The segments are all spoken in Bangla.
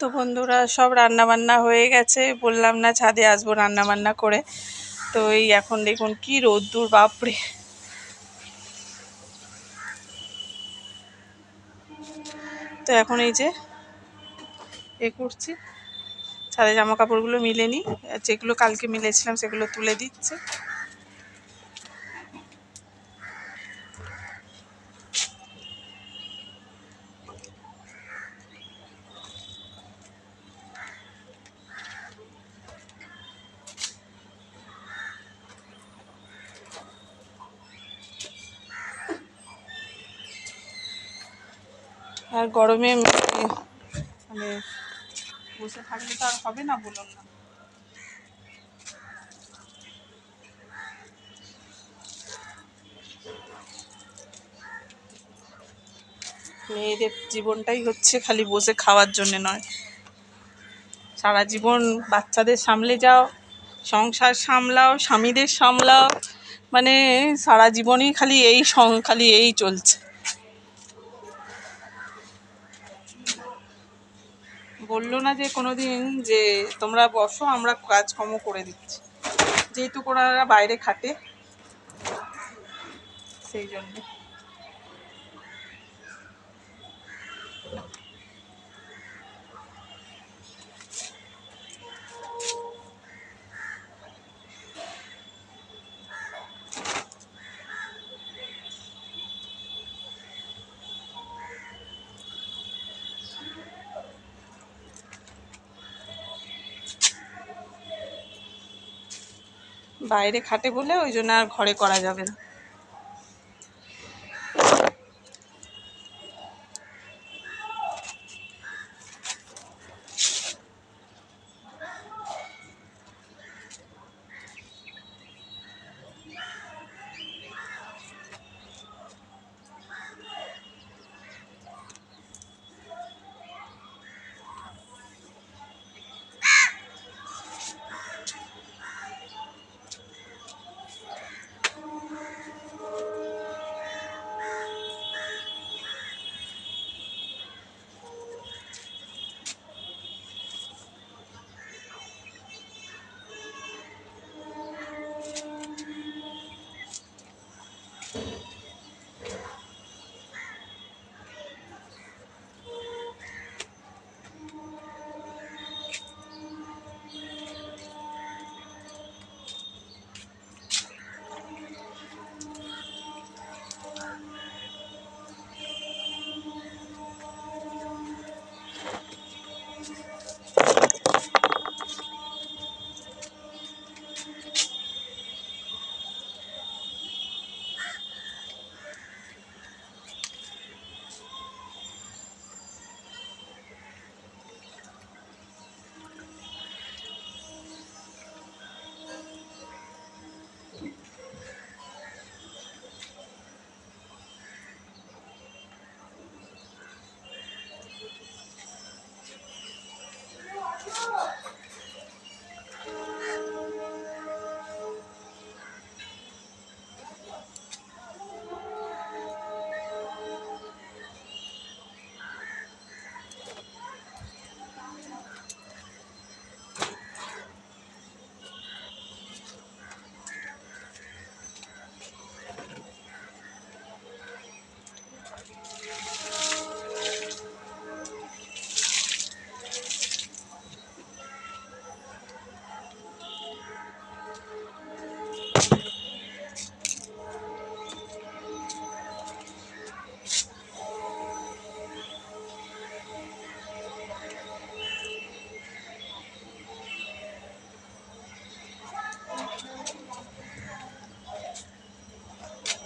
তো বন্ধুরা সব রান্না বান্না হয়ে গেছে, বললাম না ছাদে আসবো রান্না বান্না করে। তো এই এখন দেখুন কি রোদ্দুর, বাপরে। তো এখন এই যে করছি, ছাদে জামা কাপড়গুলো মিলেনি, যেগুলো কালকে মিলেছিলাম সেগুলো তুলে দিচ্ছে। আর গরমে মানে বসে থাকলে তো আর হবে না, বলুন না। মেয়েদের জীবনটাই হচ্ছে খালি বসে খাওয়ার জন্য নয়, সারা জীবন বাচ্চাদের সামলে যাও, সংসার সামলাও, স্বামীদের সামলাও, মানে সারা জীবনই খালি এই চলছে। বললো না যে কোনোদিন যে তোমরা বসো, আমরা কাজকর্ম করে দিচ্ছি, যেহেতু ওনারা বাইরে খাটে সেই জন্য। বাইরে খাটে বলে ওই জন্য আর ঘরে করা যাবে না।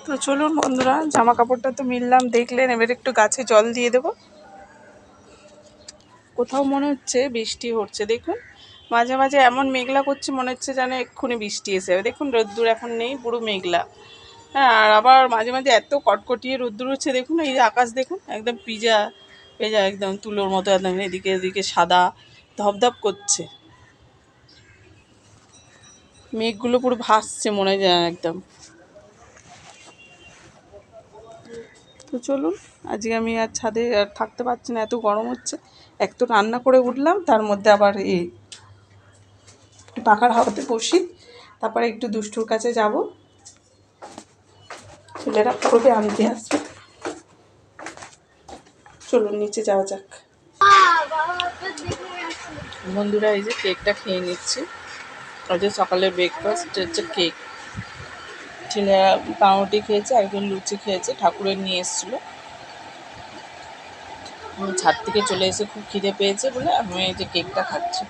তো চলুন বন্ধুরা, জামা কাপড়টা তো মিললাম দেখলেন, এবার একটু গাছে জল দিয়ে দেব। কোথাও মনে হচ্ছে বৃষ্টি হচ্ছে, দেখুন মাঝে মাঝে এমন মেঘলা করছে, মনে হচ্ছে যেন এক্ষুনি বৃষ্টি এসে যাবে। দেখুন রোদ্দুর এখন নেই, পুরো মেঘলা। হ্যাঁ, আর আবার মাঝে মাঝে এত কটকটিয়ে রোদ্দুর হচ্ছে, দেখুন এই যে আকাশ দেখুন, একদম পিজা পেজা, একদম তুলোর মতো, একদম এদিকে এদিকে সাদা ধপধপ করছে, মেঘগুলো পুরো ভাসছে মনে যায় একদম। তো চলুন, আজকে আমি আর ছাদে আর থাকতে পারছি না, এত গরম হচ্ছে, এক তো রান্না করে উঠলাম, তার মধ্যে আবার এই পাখার হাওয়াতে বসি, তারপরে একটু দুষ্টুর কাছে যাব, ছেলেরা পড়বে আনতে আসবে। চলুন নিচে যাওয়া যাক। বন্ধুরা এই যে কেকটা খেয়ে নিচ্ছি, আজ সকালের ব্রেকফাস্ট হচ্ছে কেক। ছেলেরা পাউরুটি খেয়েছে, একজন লুচি খেয়েছে, ঠাকুরের নিয়ে এসেছিলো। ছাদ থেকে চলে এসে খুব খিদে পেয়েছে বলে আমি এই যে কেকটা খাচ্ছি।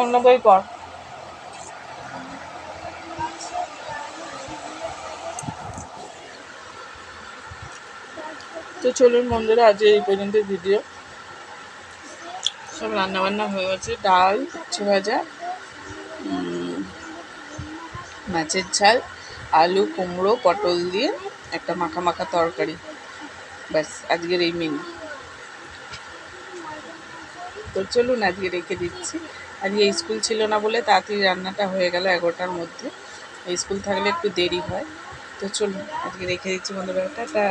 অন্য বই পড়। তো চলুন বন্ধুরা, আজ এই পর্যন্ত ভিডিও। সব রান্নাবান্না হয়ে গেছে, ডাল, উচ্ছে ভাজা, মাছের ঝাল, আলু কুমড়ো পটল দিয়ে একটা মাখা মাখা তরকারি, ব্যাস আজকের এই মেনু। তো চলুন আজকে রেখে দিচ্ছি। আজকে স্কুল ছিল না বলে তাড়াতাড়ি রান্নাটা হয়ে গেল 11টার মধ্যে, স্কুল থাকলে একটু দেরি হয়। তো চলুন আজকে রেখে দিচ্ছি বন্ধুরা, টাটা।